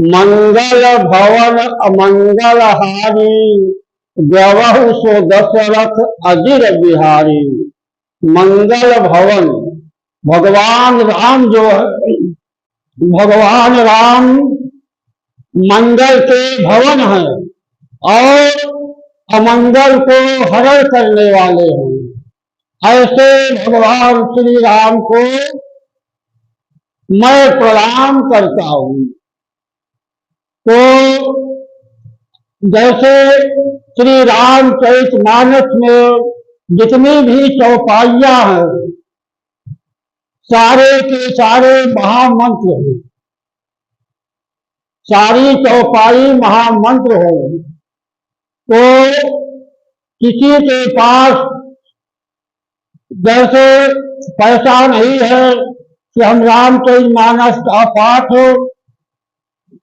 मंगल भवन अमंगल हारी, गवहु सो दशरथ अजिर बिहारी। मंगल भवन, भगवान राम जो है, भगवान राम मंगल के भवन है और अमंगल को हरण करने वाले हैं। ऐसे भगवान श्री राम को मैं प्रणाम करता हूँ। तो जैसे श्री रामचरितमानस में जितनी भी चौपाइयां हैं, सारे के सारे महामंत्र हैं, सारी चौपाई महामंत्र है। तो किसी के पास जैसे पैसा नहीं है कि हम रामचरितमानस का पाठ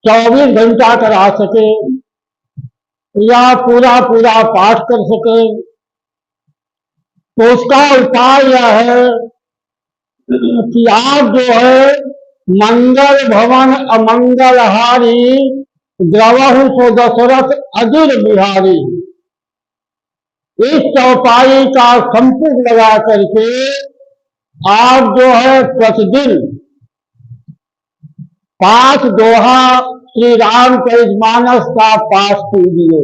24 घंटा करा सके या पूरा पूरा पाठ कर सके, तो उसका उपाय यह है कि आप जो है मंगल भवन अमंगल हारी, द्रवहु सो दशरथ अजिर बिहारी, इस चौपाई का संपुट लगा करके आप जो है प्रतिदिन 5 दोहा श्री रामचरितमानस का पाठ कीजिए,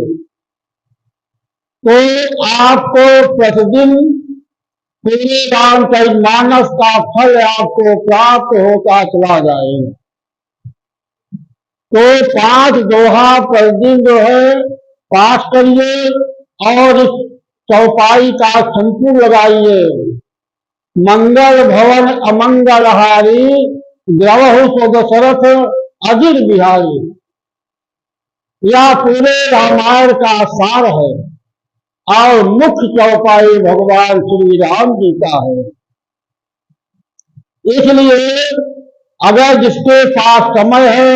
तो आपको प्रतिदिन पूरे रामचरितमानस का फल आपको प्राप्त होता चला जाएगा। तो 5 दोहा प्रतिदिन जो है पाठ करिए और इस चौपाई का संपुट लगाइए। मंगल भवन अमंगल हारी, द्रवहु सो दशरथ अजिर बिहारी, यह पूरे रामायण का सार है और मुख्य चौपाई भगवान श्री राम जी का है। इसलिए अगर जिसके पास समय है,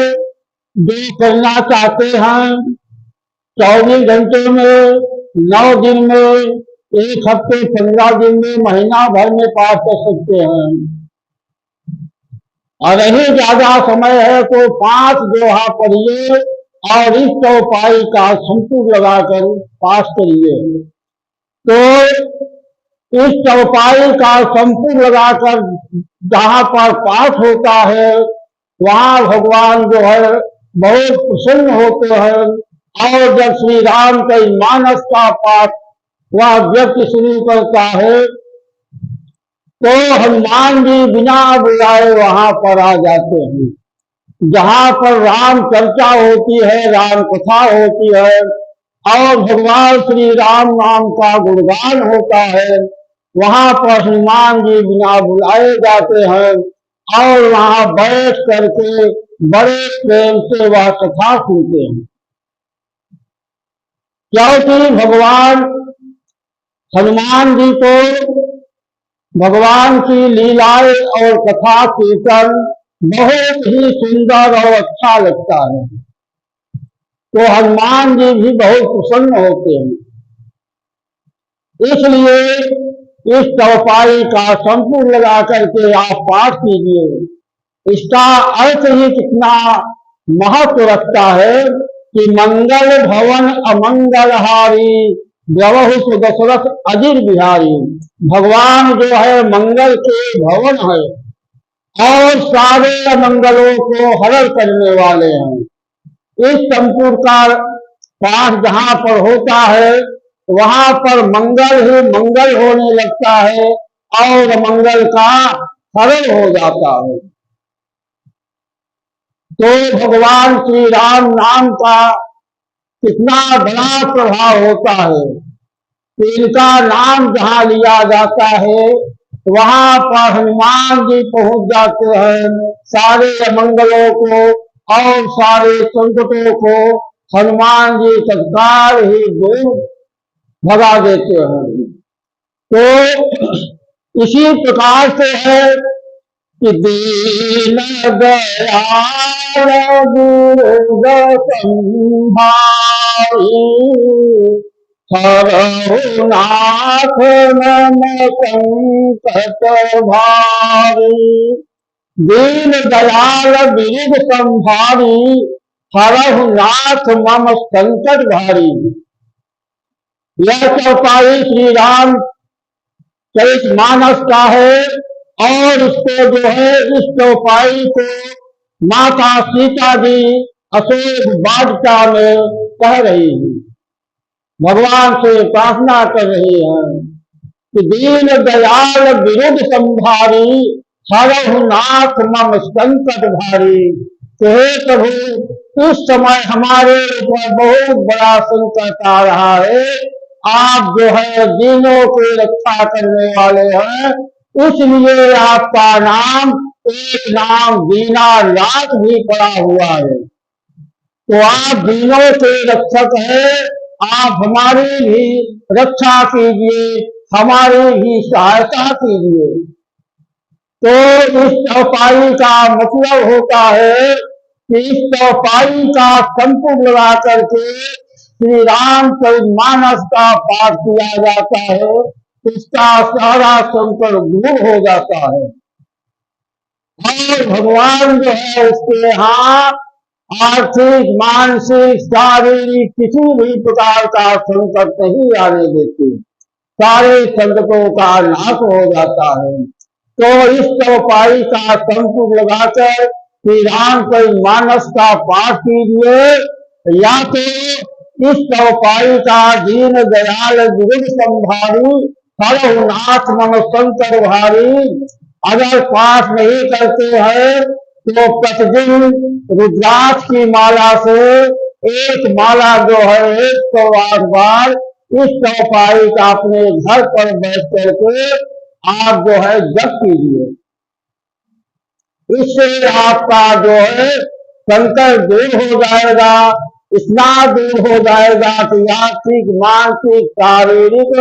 जो करना चाहते हैं 24 घंटे में, 9 दिन में, 1 हफ्ते, 15 दिन में, महीना भर में पाठ कर सकते हैं। और नहीं ज्यादा समय है तो 5 दोहा पढ़िए और इस चौपाई का संपुट लगाकर पाठ करिए। तो इस चौपाई का संपुट लगाकर जहाँ पर पाठ होता है, वहाँ भगवान जो है बहुत प्रसन्न होते हैं। और जब श्री रामचरितमानस का पाठ वह व्यक्ति शुरू करता है, तो हनुमान जी बिना बुलाए वहां पर आ जाते हैं। जहां पर राम चर्चा होती है, राम कथा होती है और भगवान श्री राम नाम का गुणगान होता है, वहां पर हनुमान जी बिना बुलाए जाते हैं और वहां बैठ करके बड़े प्रेम से वह कथा सुनते हैं। क्योंकि भगवान हनुमान जी को भगवान की लीलाएं और कथा कीर्तन बहुत ही सुंदर और अच्छा लगता है, तो हनुमान जी भी बहुत प्रसन्न होते हैं। इसलिए इस चौपाई का संपूर्ण लगा करके आप पाठ कीजिए। इसका अर्थ ही कितना महत्व रखता है कि मंगल भवन अमंगल हारी, द्रवहु सो दशरथ अजिर बिहारी। भगवान जो है मंगल के भवन है और सारे अमंगलों को हरण करने वाले हैं। इस संपूर्ण का पाठ जहाँ पर होता है, वहां पर मंगल ही मंगल होने लगता है और अमंगल का हरण हो जाता है। तो भगवान श्री राम नाम का कितना बड़ा प्रभाव होता है। इनका नाम जहाँ लिया जाता है, वहां पर हनुमान जी पहुंच जाते हैं। सारे अमंगलों को और सारे संकटों को हनुमान जी तत्काल ही दूर भगा देते हैं। तो इसी प्रकार से है कि दीन दयाल दुर्ग संभारी, हरहु नाथ मम संकट भारी। दीन दयाल दुर्ग संभारी, हरहु नाथ मम संकट भारी। यह चौपाई श्री राम चरित मानस का है और इसको जो है, इस चौपाई को माता सीता जी अशोक वाटिका में कह रही है, भगवान से प्रार्थना कर रही हैं कि दीन दयाल विरुद्ध संभारी, हरहु नाथ मम संकट भारी। तो हे प्रभु, इस समय हमारे ऊपर बहुत बड़ा संकट आ रहा है, आप जो है दीनों की रक्षा करने वाले हैं, इसलिए आपका नाम एक नाम दीनानाथ भी पड़ा हुआ है। तो आप दीनों के रक्षक हैं, आप हमारी भी रक्षा कीजिए, हमारी भी सहायता कीजिए। तो इस चौपाई का मतलब होता है कि इस चौपाई का संपुट लगा करके श्री रामचरितमानस का पाठ किया जाता है, इसका सारा संकट दूर हो जाता है और भगवान जो है उसके यहाँ आर्थिक, मानसिक, शारीरिक किसी भी प्रकार का संकट नहीं आने देते, सारे संकटों का नाश हो जाता है। तो इस चौपाई का संकुल लगाकर श्री रामचरितमानस का पाठ कीजिए, या तो इस चौपाई का दीन दयाल विरुद्ध संभारी, हरहु नाथ मम संकट भारी अगर पाठ नहीं करते हैं तो प्रतिदिन रुद्राक्ष की माला से एक माला जो है 108 बार इस चौपाई का अपने घर पर बैठ करके आप जो है जप कीजिए। इससे आपका जो है संकट दूर हो जाएगा, इतना दूर हो जाएगा कि आर्थिक, मानसिक, शारीरिक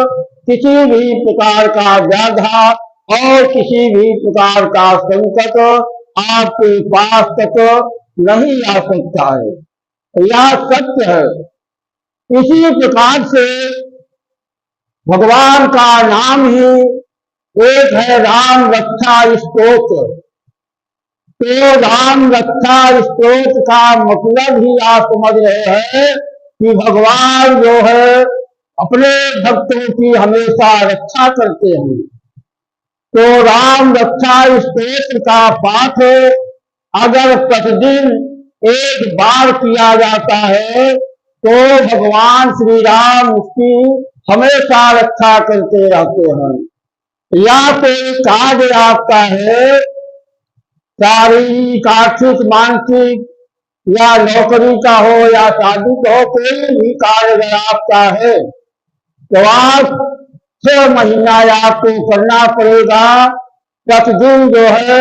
किसी भी प्रकार का व्याधा और किसी भी प्रकार का संकट आपके पास तक नहीं आ सकता है। यह सत्य है। इसी प्रकार से भगवान का नाम ही एक है राम रक्षा स्तोत्र। तो राम रक्षा स्तोत्र का मतलब ही आप समझ रहे हैं कि भगवान जो है अपने भक्तों की हमेशा रक्षा करते हैं। तो राम रक्षा स्तोत्र का पाठ अगर प्रतिदिन एक बार किया जाता है तो भगवान श्री राम उसकी हमेशा रक्षा करते रहते हैं। या कोई कार्य आपका है, शारीरिक, आर्थिक, मानसिक, या नौकरी का हो या शादी का हो, कोई भी कार्य अगर आपका है तो आप 6 महीना आपको करना पड़ेगा। प्रतिदिन जो है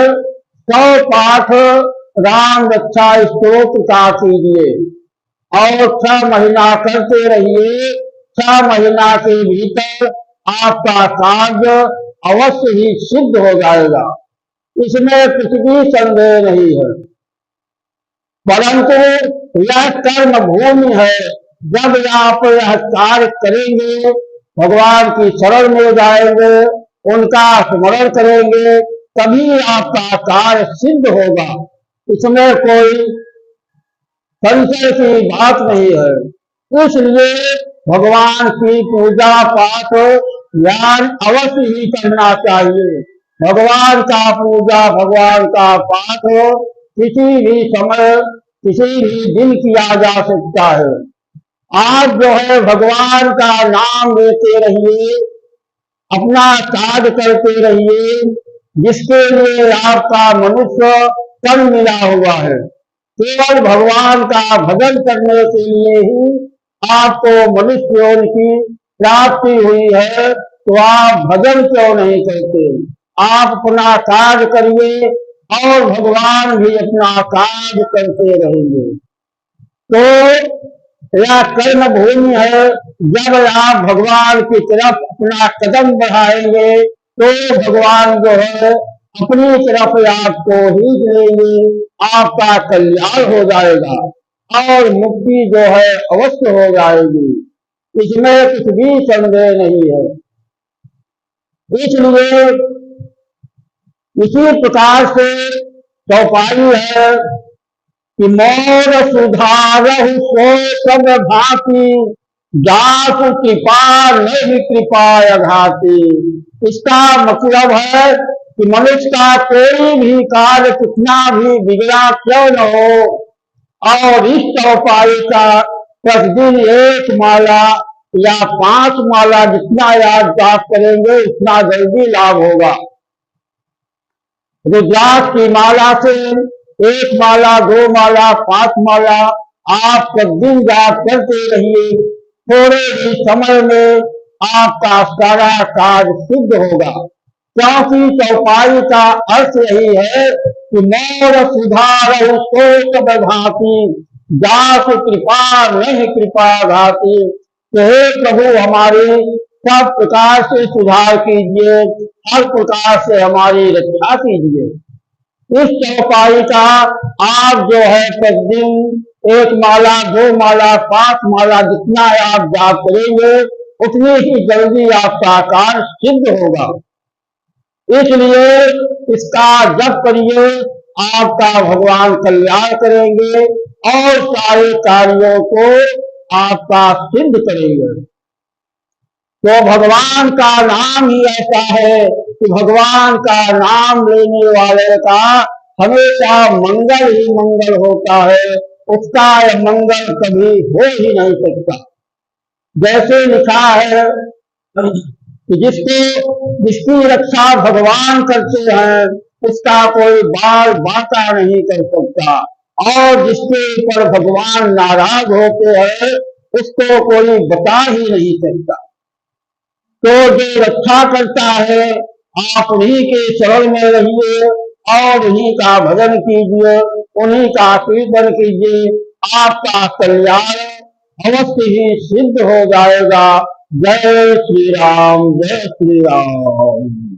100 पाठ राम रक्षा स्तोत्र का कीजिए और 6 महीना करते रहिए। 6 महीना के भीतर आपका कार्य अवश्य ही सिद्ध हो जाएगा, इसमें कुछ भी संदेह नहीं है। परंतु यह कर्म भूमि है, जब आप यह कार्य करेंगे, भगवान की शरण में जाएंगे, उनका स्मरण करेंगे, तभी आपका कार्य सिद्ध होगा, इसमें कोई संशय की बात नहीं है। इसलिए भगवान की पूजा पाठ ज्ञान अवश्य ही करना चाहिए। भगवान का पूजा, भगवान का पाठ किसी भी समय, किसी भी दिन किया जा सकता है। आप जो है भगवान का नाम लेते रहिए, अपना कार्य करते रहिए, जिसके लिए आपका मनुष्य तन मिला हुआ है। केवल भगवान का भजन करने के लिए ही आपको मनुष्य योनि की प्राप्ति हुई है, तो आप भजन क्यों नहीं करते? आप अपना कार्य करिए और भगवान भी अपना कार्य करते रहेंगे। तो यह कर्म भूमि है, जब आप भगवान की तरफ अपना कदम बढ़ाएंगे तो भगवान जो है अपनी तरफ आपको खींच लेंगे, आपका कल्याण हो जाएगा और मुक्ति जो है अवश्य हो जाएगी, इसमें कुछ भी संदेह नहीं है। इसलिए इसी प्रकार से चौपाई है, कि मोर सुधारहु सो सब भांति, जासु कृपा नहीं कृपा अघाती। इसका मतलब है कि मनुष्य का कोई भी कार्य कितना भी बिगड़ा क्यों न हो, और इस चौपाई का प्रतिदिन 1 माला या 5 माला जितना याद जाप करेंगे उतना जल्दी लाभ होगा। रुद्राक्ष की माला से 1 माला, 2 माला, 5 माला आप प्रतिदिन जाप करते रहिए, थोड़े ही समय में आपका सारा कार्य सिद्ध होगा। क्योंकि चौपाई का अर्थ यही है कि मोर सुधारहु सो सब भांति, जासु कृपा नहीं कृपा घाती। तो हे प्रभु हमारे सब प्रकार से सुधार कीजिए, हर प्रकार से हमारी रक्षा कीजिए। इस चौपाई का आप जो है प्रतिदिन 1 माला, 2 माला, 5 माला जितना आप जाप करेंगे उतनी ही जल्दी आपका कार्य सिद्ध होगा। इसलिए इसका जप करिए, आपका भगवान कल्याण करेंगे और सारे कार्यों को आपका सिद्ध करेंगे। तो भगवान का नाम ही ऐसा है कि भगवान का नाम लेने वाले का हमेशा मंगल ही मंगल होता है, उसका मंगल कभी हो ही नहीं सकता। जैसे लिखा है कि जिसकी रक्षा भगवान करते हैं उसका कोई बाल बांका नहीं कर सकता, और जिसके ऊपर भगवान नाराज होते हैं उसको कोई बता ही नहीं सकता। तो जो रक्षा करता है आप उन्हीं के शरण में रहिए और उन्हीं का भजन कीजिए, उन्हीं का कीर्तन कीजिए, आपका कल्याण अवश्य ही सिद्ध हो जाएगा। जय श्री राम, जय श्री राम।